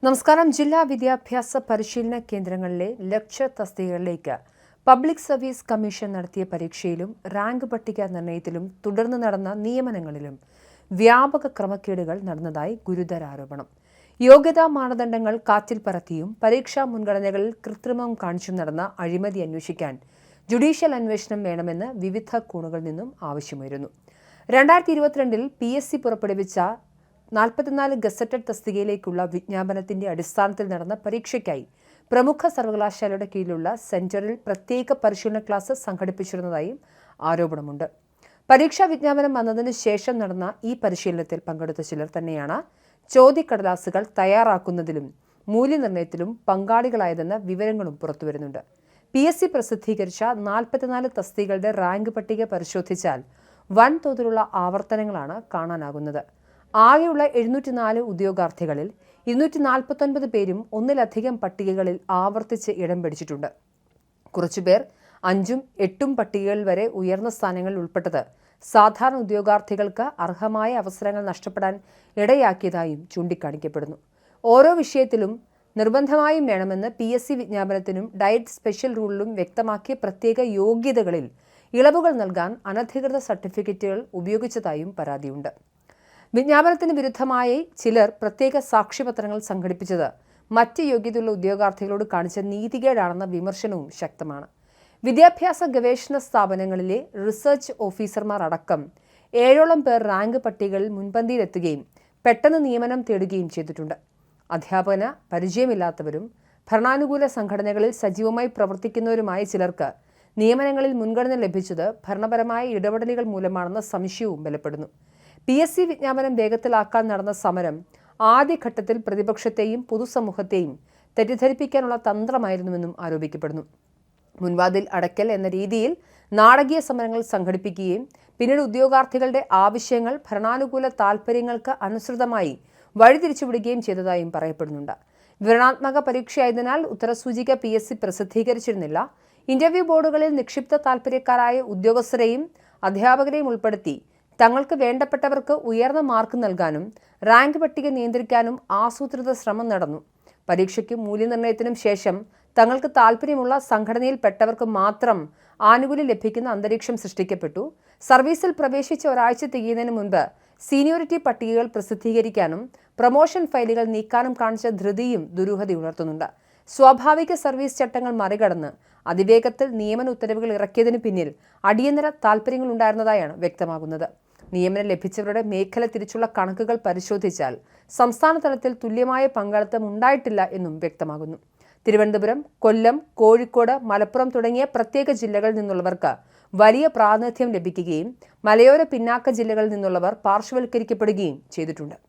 നമസ്കാരം. ജില്ലാ വിദ്യാഭ്യാസ പരിശീലന കേന്ദ്രങ്ങളിലെ ലക്ഷ്യ തസ്തികകളിലേക്ക് പബ്ലിക് സർവീസ് കമ്മീഷൻ നടത്തിയ പരീക്ഷയിലും റാങ്ക് പട്ടിക നിർണയത്തിലും തുടർന്ന് നടന്ന നിയമനങ്ങളിലും വ്യാപക ക്രമക്കേടുകൾ നടന്നതായി ഗുരുതര ആരോപണം. യോഗ്യതാ മാനദണ്ഡങ്ങൾ കാറ്റിൽ പറത്തിയും പരീക്ഷാ മുൻഗണനകളിൽ കൃത്രിമം കാണിച്ചും നടന്ന അഴിമതി അന്വേഷിക്കാൻ ജുഡീഷ്യൽ അന്വേഷണം വേണമെന്ന് വിവിധ കോണുകളിൽ നിന്നും ആവശ്യമുയരുന്നു. 2022 PSC പുറപ്പെടുവിച്ച 44 ഗസറ്റഡ് തസ്തികയിലേക്കുള്ള വിജ്ഞാപനത്തിന്റെ അടിസ്ഥാനത്തിൽ നടന്ന പരീക്ഷയ്ക്കായി പ്രമുഖ സർവകലാശാലയുടെ കീഴിലുള്ള സെന്ററിൽ പ്രത്യേക പരിശീലന ക്ലാസ് സംഘടിപ്പിച്ചിരുന്നതായും ആരോപണമുണ്ട്. പരീക്ഷാ വിജ്ഞാപനം വന്നതിന് ശേഷം നടന്ന ഈ പരിശീലനത്തിൽ പങ്കെടുത്ത ചിലർ തന്നെയാണ് ചോദ്യക്കടലാസുകൾ തയ്യാറാക്കുന്നതിലും മൂല്യനിർണ്ണയത്തിലും പങ്കാളികളായതെന്ന വിവരങ്ങളും പുറത്തുവരുന്നുണ്ട്. PSC പ്രസിദ്ധീകരിച്ച 44 തസ്തികകളുടെ റാങ്ക് പട്ടിക പരിശോധിച്ചാൽ വൻതോതിലുള്ള ആവർത്തനങ്ങളാണ് കാണാനാകുന്നത്. ആകെയുള്ള 704 ഉദ്യോഗാർത്ഥികളിൽ 249 പേരും ഒന്നിലധികം പട്ടികകളിൽ ആവർത്തിച്ച് ഇടം പിടിച്ചിട്ടുണ്ട്. കുറച്ചുപേർ 5ഉം 8ഉം പട്ടികകൾ വരെ ഉയർന്ന സ്ഥാനങ്ങളിൽ ഉൾപ്പെട്ടത് സാധാരണ ഉദ്യോഗാർത്ഥികൾക്ക് അർഹമായ അവസരങ്ങൾ നഷ്ടപ്പെടാൻ ഇടയാക്കിയതായും ചൂണ്ടിക്കാണിക്കപ്പെടുന്നു. ഓരോ വിഷയത്തിലും നിർബന്ധമായും വേണമെന്ന് PSC വിജ്ഞാപനത്തിനും ഡയറ്റ് സ്പെഷ്യൽ റൂളിലും വ്യക്തമാക്കിയ പ്രത്യേക യോഗ്യതകളിൽ ഇളവുകൾ നൽകാൻ അനധികൃത സർട്ടിഫിക്കറ്റുകൾ ഉപയോഗിച്ചതായും പരാതിയുണ്ട്. വിജ്ഞാപനത്തിന് വിരുദ്ധമായി ചിലർ പ്രത്യേക സാക്ഷ്യപത്രങ്ങൾ സംഘടിപ്പിച്ചത് മറ്റ് യോഗ്യതയുള്ള ഉദ്യോഗാർത്ഥികളോട് കാണിച്ച നീതികേടാണെന്ന വിമർശനവും ശക്തമാണ്. വിദ്യാഭ്യാസ ഗവേഷണ സ്ഥാപനങ്ങളിലെ റിസർച്ച് ഓഫീസർമാർ അടക്കം 7ഓളം പേർ റാങ്ക് പട്ടികകളിൽ മുൻപന്തിയിലെത്തുകയും പെട്ടെന്ന് നിയമനം തേടുകയും ചെയ്തിട്ടുണ്ട്. അധ്യാപന പരിചയമില്ലാത്തവരും ഭരണാനുകൂല സംഘടനകളിൽ സജീവമായി പ്രവർത്തിക്കുന്നവരുമായ ചിലർക്ക് നിയമനങ്ങളിൽ മുൻഗണന ലഭിച്ചത് ഭരണപരമായ ഇടപെടലുകൾ മൂലമാണെന്ന സംശയവും ബലപ്പെടുന്നു. PSC വിജ്ഞാപനം വേഗത്തിലാക്കാൻ നടന്ന സമരം ആദ്യഘട്ടത്തിൽ പ്രതിപക്ഷത്തെയും പൊതുസമൂഹത്തെയും തെറ്റിദ്ധരിപ്പിക്കാനുള്ള തന്ത്രമായിരുന്നുവെന്നും ആരോപിക്കപ്പെടുന്നു. മുൻവാതിൽ അടയ്ക്കൽ എന്ന രീതിയിൽ നാടകീയ സമരങ്ങൾ സംഘടിപ്പിക്കുകയും പിന്നീട് ഉദ്യോഗാർത്ഥികളുടെ ആവശ്യങ്ങൾ ഭരണാനുകൂല താൽപ്പര്യങ്ങൾക്ക് അനുസൃതമായി വഴിതിരിച്ചുവിടുകയും ചെയ്തതായും പറയപ്പെടുന്നുണ്ട്. വിവരണാത്മക പരീക്ഷയായതിനാൽ ഉത്തരസൂചിക PSC പ്രസിദ്ധീകരിച്ചിരുന്നില്ല. ഇന്റർവ്യൂ ബോർഡുകളിൽ നിക്ഷിപ്ത താൽപ്പര്യക്കാരായ ഉദ്യോഗസ്ഥരെയും അധ്യാപകരെയും ഉൾപ്പെടുത്തി തങ്ങൾക്ക് വേണ്ടപ്പെട്ടവർക്ക് ഉയർന്ന മാർക്ക് നൽകാനും റാങ്ക് പട്ടിക നിയന്ത്രിക്കാനും ആസൂത്രിത ശ്രമം നടന്നു. പരീക്ഷയ്ക്കും മൂല്യനിർണ്ണയത്തിനും ശേഷം തങ്ങൾക്ക് താൽപ്പര്യമുള്ള സംഘടനയിൽപ്പെട്ടവർക്ക് മാത്രം ആനുകൂല്യം ലഭിക്കുന്ന അന്തരീക്ഷം സൃഷ്ടിക്കപ്പെട്ടു. സർവീസിൽ പ്രവേശിച്ച ഒരാഴ്ച തികയുന്നതിന് മുൻപ് സീനിയോറിറ്റി പട്ടികകൾ പ്രസിദ്ധീകരിക്കാനും പ്രൊമോഷൻ ഫയലുകൾ നീക്കാനും കാണിച്ച ധൃതിയും ദുരൂഹത ഉണർത്തുന്നുണ്ട്. സ്വാഭാവിക സർവീസ് ചട്ടങ്ങൾ മറികടന്ന് അതിവേഗത്തിൽ നിയമന ഉത്തരവുകൾ ഇറക്കിയതിന് പിന്നിൽ അടിയന്തര താൽപ്പര്യങ്ങളുണ്ടായിരുന്നതായാണ് വ്യക്തമാകുന്നത്. നിയമനം ലഭിച്ചവരുടെ മേഖല തിരിച്ചുള്ള കണക്കുകൾ പരിശോധിച്ചാൽ സംസ്ഥാന തലത്തിൽ തുല്യമായ പങ്കാളിത്തം ഉണ്ടായിട്ടില്ല എന്നും വ്യക്തമാകുന്നു. തിരുവനന്തപുരം, കൊല്ലം, കോഴിക്കോട്, മലപ്പുറം തുടങ്ങിയ പ്രത്യേക ജില്ലകളിൽ നിന്നുള്ളവർക്ക് വലിയ പ്രാതിനിധ്യം ലഭിക്കുകയും മലയോര പിന്നാക്ക ജില്ലകളിൽ നിന്നുള്ളവർ പാർശ്വവൽക്കരിക്കപ്പെടുകയും ചെയ്തിട്ടുണ്ട്.